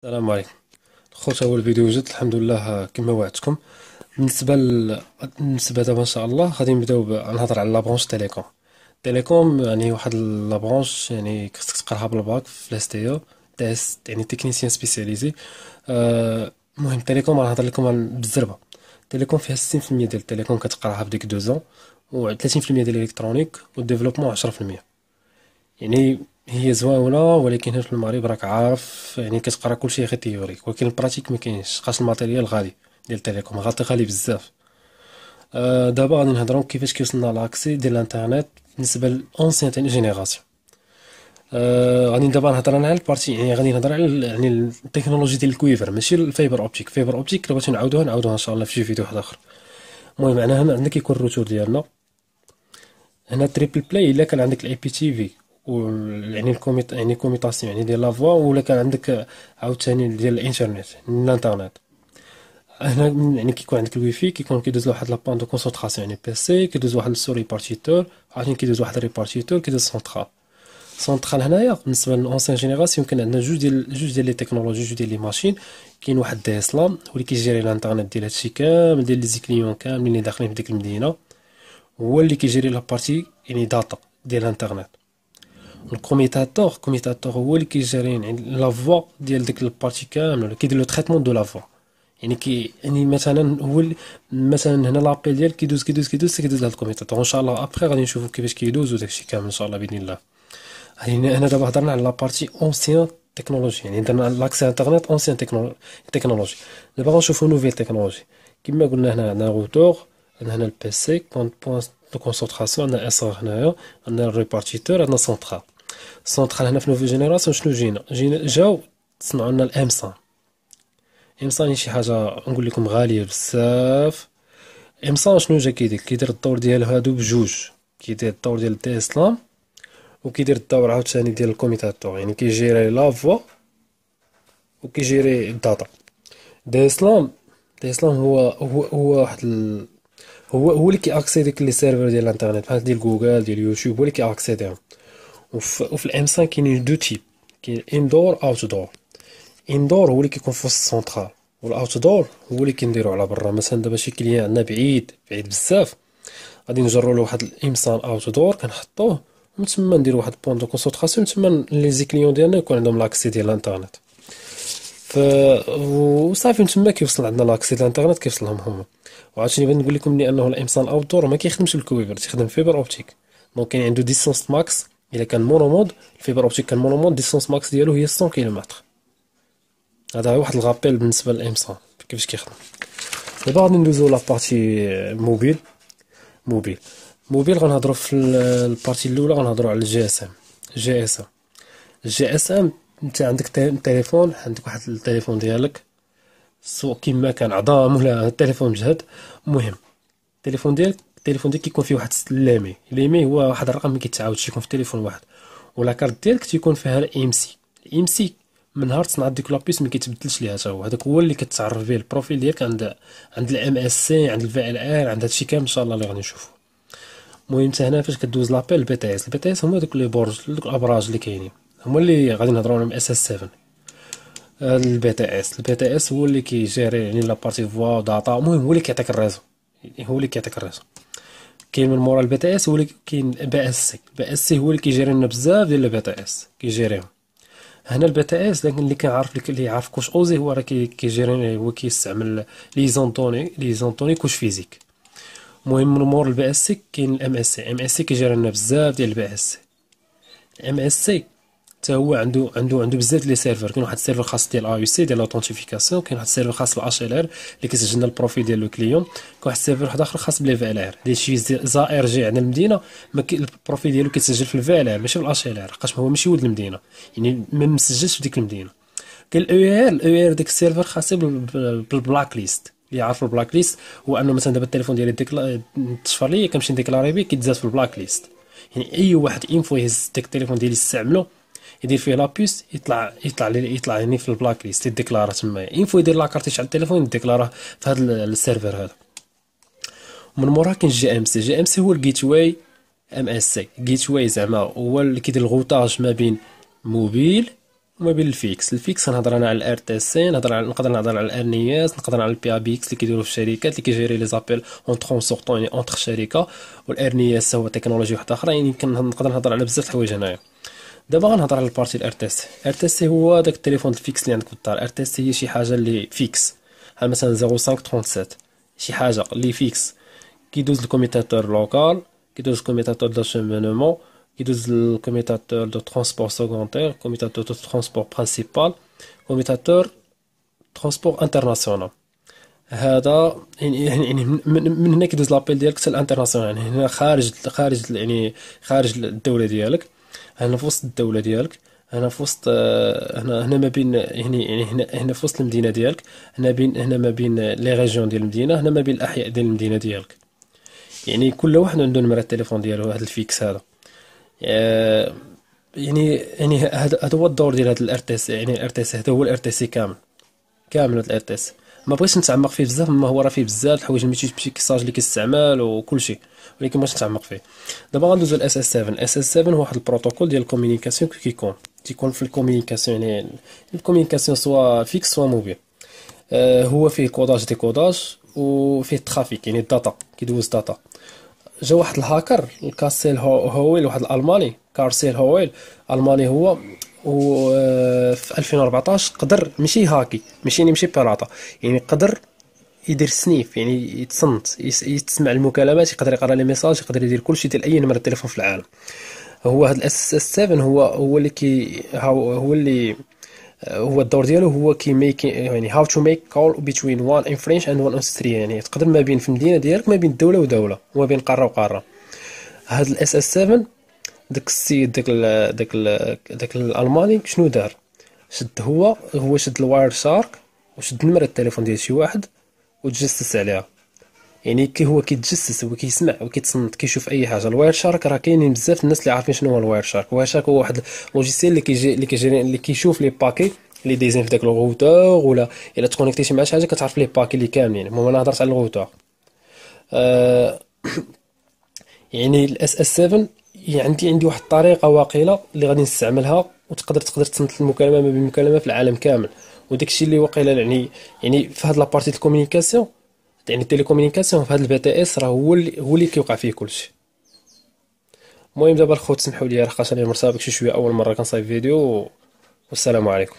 السلام عليكم خوت. اول فيديو جد الحمد لله كما وعدتكم. بالنسبه دابا ان شاء الله غادي نبداو نهضر على لابرونش تيليكوم. تيليكوم يعني واحد لابرونش يعني خصك تقراها بالباك في لاستيو تيست يعني تكنيسيان سبيسياليزي. المهم تيليكوم غنهضر لكم بالزربه. تيليكوم فيها 60% ديال التيليكوم كتقراها في ديك 2 ans و 30% ديال الالكترونيك والديفلوبمون 10%. يعني هي زوينه ولكن هنا في المغرب راك عارف يعني كتقرا كلشي غير تيوريك، ولكن البراتيك ما كاينش، خاص الماتيريال غالي ديال التليكوم غالي بزاف. دابا غادي نهضروا كيفاش كيوصلنا لاكسي ديال الانترنت بالنسبه للونسيان جينيراسيون. غادي دابا نهضر انا على البارتي، يعني غادي نهضر على يعني التكنولوجي ديال الكويفر ماشي الفايبر اوبتيك. فايبر اوبتيك لو بغيتو نعاودوها ان شاء الله في شي فيديو واحد اخر. المهم انا هنا عندنا كيكون الروتور ديالنا هنا تريبل بلاي. الا كان عندك الاي بي تي في و يعني الكوميت يعني كوميطاسيون يعني ديال لافوا، ولا كان عندك عاوتاني ديال الانترنت الانترنت. هنا يعني كيكون عندك الوي في كيكون كيدوز واحد لابان دو كونسونطراسيون يعني بي سي، كيدوز واحد السو ريبارتيتور، عاوتاني كيدوز واحد ريبارتيتور، كيدوز سونطرال. سونطرال هنايا بالنسبه للأونسيان جينيراسيون كان عندنا جوج ديال لي تكنولوجي، جوج ديال لي ماشين. كاين واحد دي اس لام هو اللي كيجيري الانترنت ديال هادشي كامل ديال لي زيكليون كاملين اللي داخلين في ديك المدينه، هو اللي كيجيري لابارتي يعني داتا ديال الانترنت. الكوميتاتور هو اللي كيجيري يعني لا فوا ديال ديك البارتي كامله، كيدير لو تريتمون دو لا فوا. يعني مثلا هو مثلا هنا لابيل ديال كيدوز لهاد الكوميتاتور. ان شاء الله ابخي غادي نشوفوا كيفاش كيدوز وداكشي كامل ان شاء الله باذن الله. يعني هنا دابا هضرنا على لابارتي اونسيان تكنولوجي، يعني درنا لاكسي انترنت اونسيان تكنولوجي. دابا غنشوفوا نوفيل تكنولوجي. كما قلنا هنا عندنا روتور، عندنا هنا البي سي بوين دو كونسونطراسيون، عندنا اس ار هنايا، عندنا الريبارتيتور، عندنا سونطرال. السونطرال هنا في نوفي جينيراسيون شنو جينا جاو تصنعوا لنا الامسان. امسان شي حاجه نقول لكم غاليه بزاف. امسان شنو جا كيدير الدور ديالو هادو بجوج، كيدير الدور ديال الدي اسلام وكيدير الدور عاوتاني ديال الكوميتاتور، يعني كيجيري لا فوا وكيجيري الداتا. دي اسلام دي اسلام هو واحد هو اللي كياكسيدي لي سيرفر ديال الانترنت بحال ديال جوجل ديال يوتيوب، هو اللي كياكسيديهم. وفي الام 5 كاينين دو تيب، كاين اندور اوت دور. اندور هو اللي كيكون في وسط السونطرال، والاوت دور هو اللي كنديرو على برا. مثلا دابا شي كليان عندنا بعيد بزاف، غادي نجرو له واحد الامسان اوت دور كنحطوه ومن تما نديرو واحد بوين دو كونسونطراسيون، تما لي زي كليون ديالنا يكون عندهم لاكسي ديال الانترنت. ف وصافي تما كيوصل عندنا لاكسي ديال الانترنت كيوصلهم هما. وعاوتاني بغيت نقول لكم انه الامسان اوت دور ما كيخدمش بالكويفر، تيخدم فيبر اوبتيك. دونك كاين عنده ديستونس ماكس. الا كان مونو مود الفيبر اوبتيك كان مونو مود، ديستونس ماكس ديالو هي 100 كيلومتر. هذا واحد الغابيل بالنسبه للامسان كيفاش كيخدم. دابا غادي ندوزو لابارتي موبيل. موبيل موبيل غنهضروا في البارتي الاولى غنهضروا على الجي اس ام. جي اس ام الجي اس ام انت عندك تليفون، عندك واحد التليفون ديالك سواء كيما كان عظام ولا التليفون مجهد. المهم التليفون ديالك كيكون فيه واحد الليمي. الليمي هو واحد الرقم ما كيتعاودش، يكون في تليفون واحد. ولا كارت ديالك تيكون فيها الام سي. الام سي من نهار تصنع ديك لابيس ما كيتبدلش ليها حتى هو. هذاك هو اللي كتعرف به البروفيل ديالك عند الام اس سي، عند الفي ال ار، عند هادشي كامل ان شاء الله اللي غادي نشوفو. المهم انت هنا فاش كدوز لابيل البي تي اس. البي تي اس هما دوك لي برج، دوك الابراج اللي كاينين، هما اللي غادي نهضروا عليهم اس اس 7. البي تي اس هو اللي كيجيري يعني لابارتي فوا داتا. المهم هو اللي كيعطيك الريزو، كاين من مورا البي تي اس هو اللي كاين بي اس سي. بي اس سي هو اللي كيجيري لنا بزاف ديال البي تي اس كيجيريهم. هنا البي تي اس لكن اللي كنعرف اللي يعرف كوش اوزي هو راه كيجيري، هو كيستعمل لي زونطوني كوش فيزيك. المهم من مور البي اس سي كاين الام اس سي. ام اس سي كيجيري لنا بزاف ديال البي اس سي. ام اس سي حتى هو عنده بزاف لي سيرفر. كاين واحد السيرفر خاص ديال اي يو سي ديال لوثنتيفيكاسيون، كاين واحد السيرفر خاص بالاش ال ار اللي كيسجل لنا البروفيل ديال لو كليون، كاين واحد السيرفر واحد اخر خاص بلي في ال ار ديال شي زائر جاي عند المدينه. ما البروفيل ديالو كيتسجل في الفي ال ار ماشي في الاش ال ار، لحقاش هو ماشي ولد المدينه، يعني ما مسجلش في ديك المدينه. كاين الاو ار ديك السيرفر خاص بالبلاك ليست. اللي يعرف البلاك ليست هو انه مثلا دابا التليفون ديالي تشفر ليا كنمشي نديكلاري بيه كيتزاد في البلاك ليست. يعني اي واحد انفو يهز ديك التليفون ديالي يستعملو يدير فيه لابيس يطلع يعني في البلاك ليست يديكلارا تما. انفو يدير لاكارت يشعل التليفون يديكلارا في هذا السيرفر هذا. من مورا كاين جي ام سي. جي ام سي هو الجيت واي. ام اس سي جيت واي زعما هو اللي كيدير الغوطاج ما بين موبيل وما بين الفيكس. الفيكس نهضر انا على الار تي سي، نقدر نهضر على الارنياس، نقدر على البي ا بي اكس اللي كيديروا في الشركات اللي كيجيري لي زابيل اونتر سورتون يعني اونتر شركه. والارنياس هو تكنولوجيا واحده اخرى، يعني نقدر نهضر على بزاف د الحوايج هنايا. دابا غنهضر على البارتي الار تي سي. ار تي سي هو داك التليفون الفيكس اللي عندك في الدار. ار تي سي هي شي حاجه اللي فيكس، بحال مثلا 0537 شي حاجه اللي فيكس، كيدوز الكوميتاتور لوكال، كيدوز الكوميتاتور دو شيمينمون، كيدوز الكوميتاتور دو ترونسبور سيكوندير، كوميتاتور دو ترونسبور برينسيبال، كوميتاتور ترونسبور انترناسيونال. هذا يعني من هنا كيدوز لابيل ديالك حتى الانترناسيونال، يعني هنا خارج يعني خارج الدوله ديالك، هنا في وسط الدوله ديالك، هنا في وسط هنا ما بين يعني هنا في وسط المدينه ديالك، هنا ما بين لي ريجيون ديال المدينه، هنا ما بين الاحياء ديال المدينه ديالك. يعني كل واحد عنده نمرة التليفون ديالو. هذا الفيكس هذا يعني هذا هو الدور ديال هذا الار تي سي. يعني الار تي سي هذا هو الار تي سي كامل هذا الار تي سي. ما بغيتش نتعمق فيه بزاف، ما هو راه فيه بزاف الحوايج الميتيكساج اللي كيستعمل وكل شيء، ولكن ما بغيتش نتعمق فيه. دابا غندوزو الاس اس 7. الاس اس 7 هو واحد البروتوكول ديال الكومونيكاسيون تيكون في الكومونيكاسيون، يعني الكومونيكاسيون سوا فيكس سوا موبيل. هو فيه كوداج ديكوداج وفيه الترافيك، يعني الداتا كيدوز داتا. جا واحد الهاكر الكاسيل هويل، واحد الالماني كارسيل هويل الماني هو، و في 2014 قدر ماشي هاكي، ماشي يمشي بيراطا، يعني قدر يدير سنيف، يعني يتصنت يتسمع المكالمات، يقدر يقرا لي ميساج، يقدر يدير كلشي ديال اي نمره تليفون في العالم. هو هاد الاس اس 7 هو اللي هو اللي هو الدور ديالو هو كي ميك، يعني هاو تو ميك كول بين وان ان فرنش اند وان استريا، يعني تقدر ما بين في المدينه ديالك، ما بين دوله ودوله، وما بين قاره وقاره. هاد الاس اس 7 داك السيد داك الالماني شنو دار؟ هو شد الواير شارك وشد نمره التليفون ديال شي واحد وتجسس عليها. يعني كي هو كيتجسس، هو كيسمع وكيتصنت، كيشوف اي حاجه. الواير شارك راه كاينين بزاف الناس اللي عارفين شنو هو الواير شارك. الواير شارك هو واحد لوجيسيال اللي كيشوف لي باكي اللي دايزين في داك الروتور، ولا الا تكونيكتيتي مع شي حاجه كتعرف لي باكي اللي كاملين. المهم انا هضرت على الروتور. آه يعني الاس اس 7 عندي واحد الطريقه واقيله اللي غادي نستعملها، وتقدر تصنت المكالمه ما بين المكالمه في العالم كامل. وداكشي اللي واقيلا يعني في هاد لابارتي الكومونيكاسيون، يعني التليكومونيكاسيون في هاد البي تي اس راه هو اللي كيوقع فيه كلشي. المهم دابا الخوت سمحوا لي راه خاطر انا مرتبك شي شويه اول مره كنصايب فيديو، والسلام عليكم.